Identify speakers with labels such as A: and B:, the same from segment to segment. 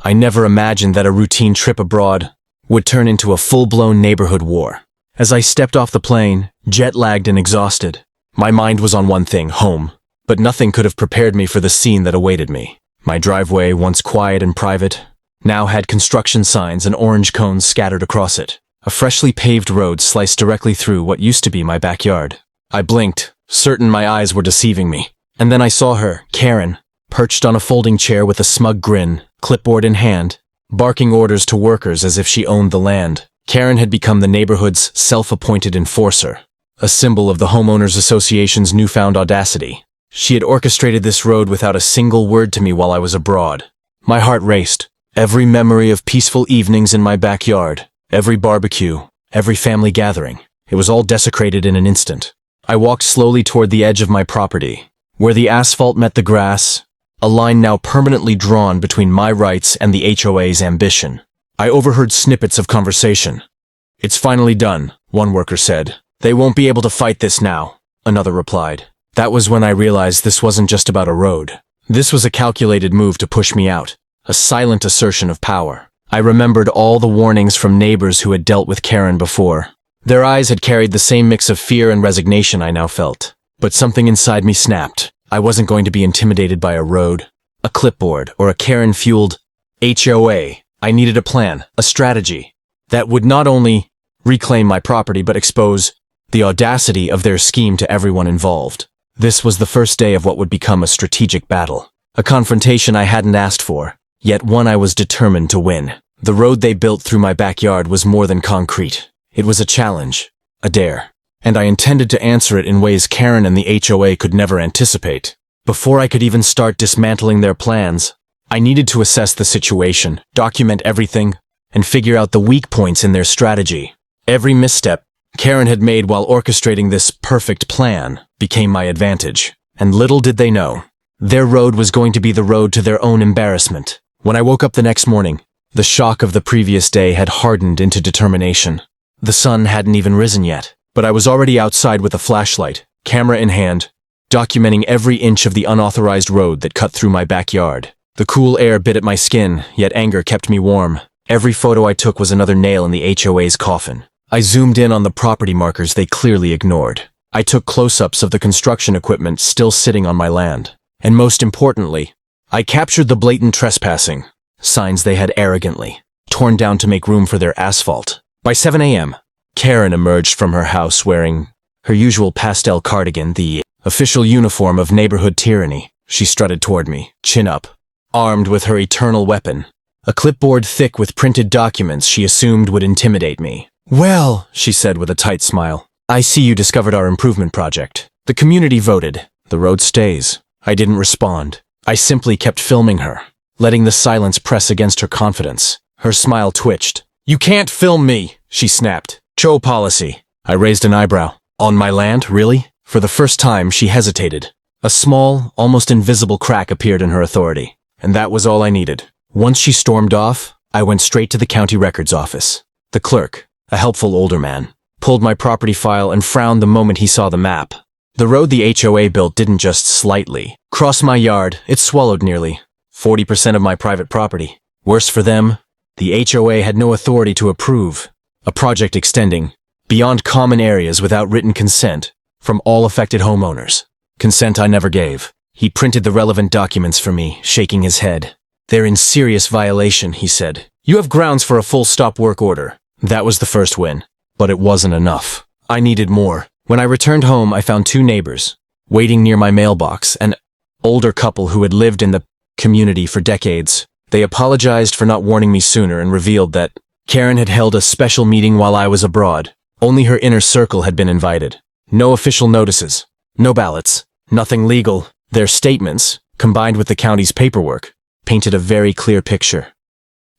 A: I never imagined that a routine trip abroad would turn into a full-blown neighborhood war. As I stepped off the plane, jet-lagged and exhausted, my mind was on one thing, home. But nothing could have prepared me for the scene that awaited me. My driveway, once quiet and private, now had construction signs and orange cones scattered across it. A freshly paved road sliced directly through what used to be my backyard. I blinked, certain my eyes were deceiving me. And then I saw her, Karen, perched on a folding chair with a smug grin, clipboard in hand, barking orders to workers as if she owned the land. Karen had become the neighborhood's self-appointed enforcer, a symbol of the Homeowners Association's newfound audacity. She had orchestrated this road without a single word to me while I was abroad. My heart raced. Every memory of peaceful evenings in my backyard, every barbecue, every family gathering, it was all desecrated in an instant. I walked slowly toward the edge of my property, where the asphalt met the grass, a line now permanently drawn between my rights and the HOA's ambition. I overheard snippets of conversation. "It's finally done," one worker said. "They won't be able to fight this now," another replied. That was when I realized this wasn't just about a road. This was a calculated move to push me out, a silent assertion of power. I remembered all the warnings from neighbors who had dealt with Karen before. Their eyes had carried the same mix of fear and resignation I now felt. But something inside me snapped. I wasn't going to be intimidated by a road, a clipboard, or a Karen-fueled HOA. I needed a plan, a strategy, that would not only reclaim my property but expose the audacity of their scheme to everyone involved. This was the first day of what would become a strategic battle, a confrontation I hadn't asked for, yet one I was determined to win. The road they built through my backyard was more than concrete. It was a challenge, a dare, and I intended to answer it in ways Karen and the HOA could never anticipate. Before I could even start dismantling their plans, I needed to assess the situation, document everything, and figure out the weak points in their strategy. Every misstep Karen had made while orchestrating this perfect plan became my advantage. And little did they know, their road was going to be the road to their own embarrassment. When I woke up the next morning, the shock of the previous day had hardened into determination. The sun hadn't even risen yet, but I was already outside with a flashlight, camera in hand, documenting every inch of the unauthorized road that cut through my backyard. The cool air bit at my skin, yet anger kept me warm. Every photo I took was another nail in the HOA's coffin. I zoomed in on the property markers they clearly ignored. I took close-ups of the construction equipment still sitting on my land. And most importantly, I captured the blatant trespassing signs they had arrogantly torn down to make room for their asphalt. By 7 a.m., Karen emerged from her house wearing her usual pastel cardigan, the official uniform of neighborhood tyranny. She strutted toward me, chin up, armed with her eternal weapon, a clipboard thick with printed documents she assumed would intimidate me. "Well," she said with a tight smile, "I see you discovered our improvement project. The community voted. The road stays." I didn't respond. I simply kept filming her, letting the silence press against her confidence. Her smile twitched. "You can't film me," she snapped. "HOA policy." I raised an eyebrow. "On my land, really?" For the first time, she hesitated. A small, almost invisible crack appeared in her authority, and that was all I needed. Once she stormed off, I went straight to the county records office. The clerk, a helpful older man, pulled my property file and frowned the moment he saw the map. The road the HOA built didn't just slightly cross my yard, it swallowed nearly 40% of my private property. Worse for them, the HOA had no authority to approve a project extending beyond common areas without written consent from all affected homeowners. Consent I never gave. He printed the relevant documents for me, shaking his head. "They're in serious violation," he said. "You have grounds for a full-stop work order." That was the first win, but it wasn't enough. I needed more. When I returned home, I found two neighbors waiting near my mailbox, an older couple who had lived in the community for decades. They apologized for not warning me sooner and revealed that Karen had held a special meeting while I was abroad. Only her inner circle had been invited. No official notices, no ballots, nothing legal. Their statements, combined with the county's paperwork, painted a very clear picture.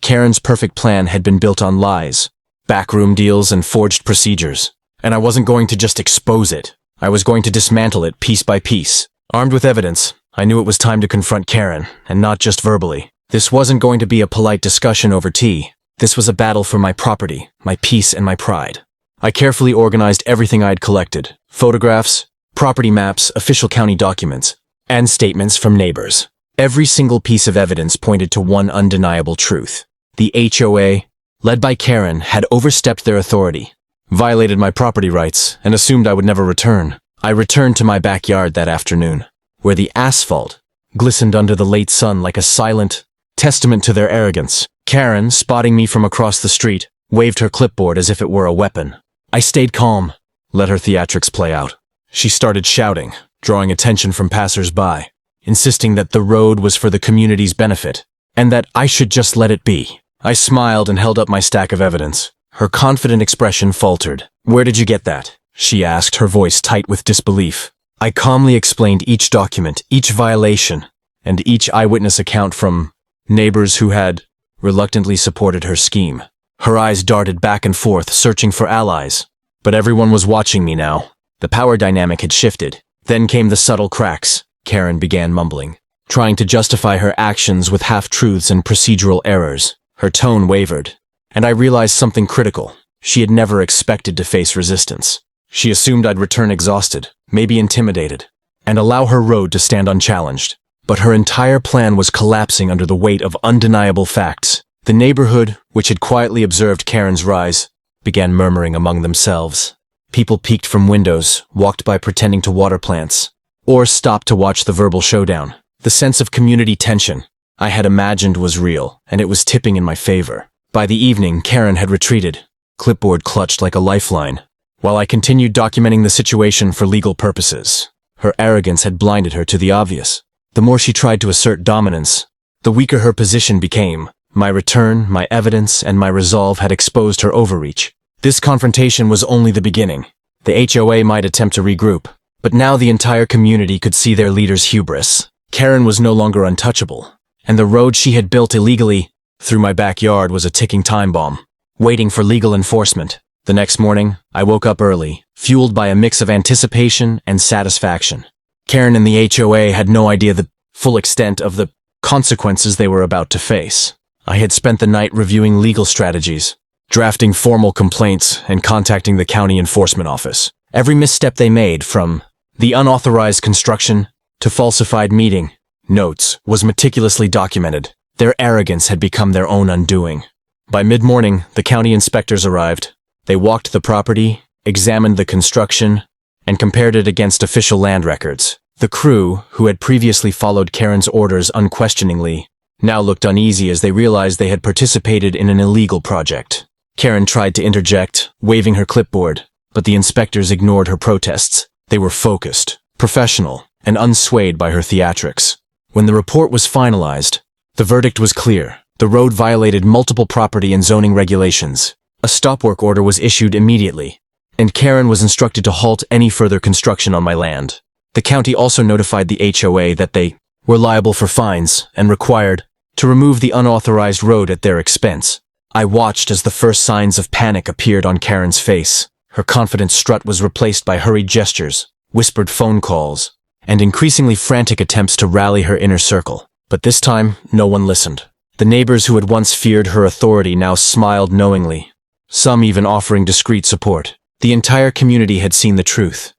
A: Karen's perfect plan had been built on lies, backroom deals, and forged procedures. And I wasn't going to just expose it. I was going to dismantle it piece by piece. Armed with evidence, I knew it was time to confront Karen, and not just verbally. This wasn't going to be a polite discussion over tea. This was a battle for my property, my peace, and my pride. I carefully organized everything I had collected: photographs, property maps, official county documents, and statements from neighbors. Every single piece of evidence pointed to one undeniable truth. The HOA, led by Karen, had overstepped their authority, violated my property rights, and assumed I would never return. I returned to my backyard that afternoon, where the asphalt glistened under the late sun like a silent testament to their arrogance. Karen, spotting me from across the street, waved her clipboard as if it were a weapon. I stayed calm, let her theatrics play out. She started shouting, drawing attention from passers-by, insisting that the road was for the community's benefit, and that I should just let it be. I smiled and held up my stack of evidence. Her confident expression faltered. "Where did you get that?" she asked, her voice tight with disbelief. I calmly explained each document, each violation, and each eyewitness account from neighbors who had reluctantly supported her scheme. Her eyes darted back and forth, searching for allies. But everyone was watching me now. The power dynamic had shifted. Then came the subtle cracks. Karen began mumbling, trying to justify her actions with half-truths and procedural errors. Her tone wavered, and I realized something critical. She had never expected to face resistance. She assumed I'd return exhausted, maybe intimidated, and allow her road to stand unchallenged. But her entire plan was collapsing under the weight of undeniable facts. The neighborhood, which had quietly observed Karen's rise, began murmuring among themselves. People peeked from windows, walked by pretending to water plants, or stopped to watch the verbal showdown. The sense of community tension I had imagined was real, and it was tipping in my favor. By the evening, Karen had retreated, clipboard clutched like a lifeline, while I continued documenting the situation for legal purposes. Her arrogance had blinded her to the obvious. The more she tried to assert dominance, the weaker her position became. My return, my evidence, and my resolve had exposed her overreach. This confrontation was only the beginning. The HOA might attempt to regroup, but now the entire community could see their leader's hubris. Karen was no longer untouchable, and the road she had built illegally through my backyard was a ticking time bomb, waiting for legal enforcement. The next morning, I woke up early, fueled by a mix of anticipation and satisfaction. Karen and the HOA had no idea the full extent of the consequences they were about to face. I had spent the night reviewing legal strategies, drafting formal complaints, and contacting the county enforcement office. Every misstep they made, from the unauthorized construction to falsified meeting notes, was meticulously documented. Their arrogance had become their own undoing. By mid-morning, the county inspectors arrived. They walked the property, examined the construction, and compared it against official land records. The crew, who had previously followed Karen's orders unquestioningly, now looked uneasy as they realized they had participated in an illegal project. Karen tried to interject, waving her clipboard, but the inspectors ignored her protests. They were focused, professional, and unswayed by her theatrics. When the report was finalized, the verdict was clear. The road violated multiple property and zoning regulations. A stop work order was issued immediately, and Karen was instructed to halt any further construction on my land. The county also notified the HOA that they were liable for fines and required to remove the unauthorized road at their expense. I watched as the first signs of panic appeared on Karen's face. Her confident strut was replaced by hurried gestures, whispered phone calls, and increasingly frantic attempts to rally her inner circle. But this time, no one listened. The neighbors who had once feared her authority now smiled knowingly, some even offering discreet support. The entire community had seen the truth.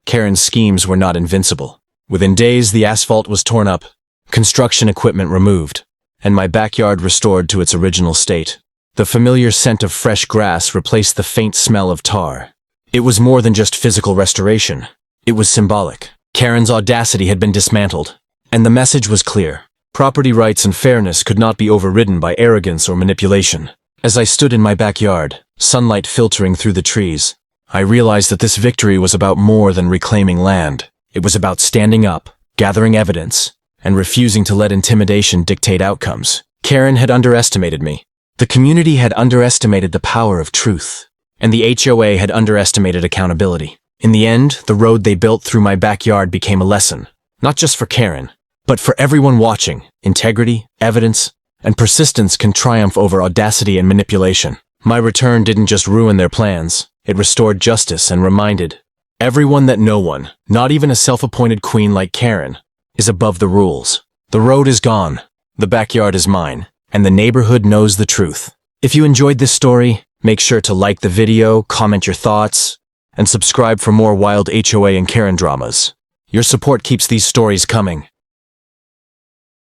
A: Karen's schemes were not invincible. Within days, the asphalt was torn up, construction equipment removed, and my backyard restored to its original state. The familiar scent of fresh grass replaced the faint smell of tar. It was more than just physical restoration. It was symbolic. Karen's audacity had been dismantled, and the message was clear. Property rights and fairness could not be overridden by arrogance or manipulation. As I stood in my backyard, sunlight filtering through the trees, I realized that this victory was about more than reclaiming land. It was about standing up, gathering evidence, and refusing to let intimidation dictate outcomes. Karen had underestimated me. The community had underestimated the power of truth, and the HOA had underestimated accountability. In the end, the road they built through my backyard became a lesson, not just for Karen, but for everyone watching. Integrity, evidence, and persistence can triumph over audacity and manipulation. My return didn't just ruin their plans, it restored justice and reminded everyone that no one, not even a self-appointed queen like Karen, is above the rules. The road is gone, the backyard is mine, and the neighborhood knows the truth. If you enjoyed this story, make sure to like the video, comment your thoughts, and subscribe for more wild HOA and Karen dramas. Your support keeps these stories coming.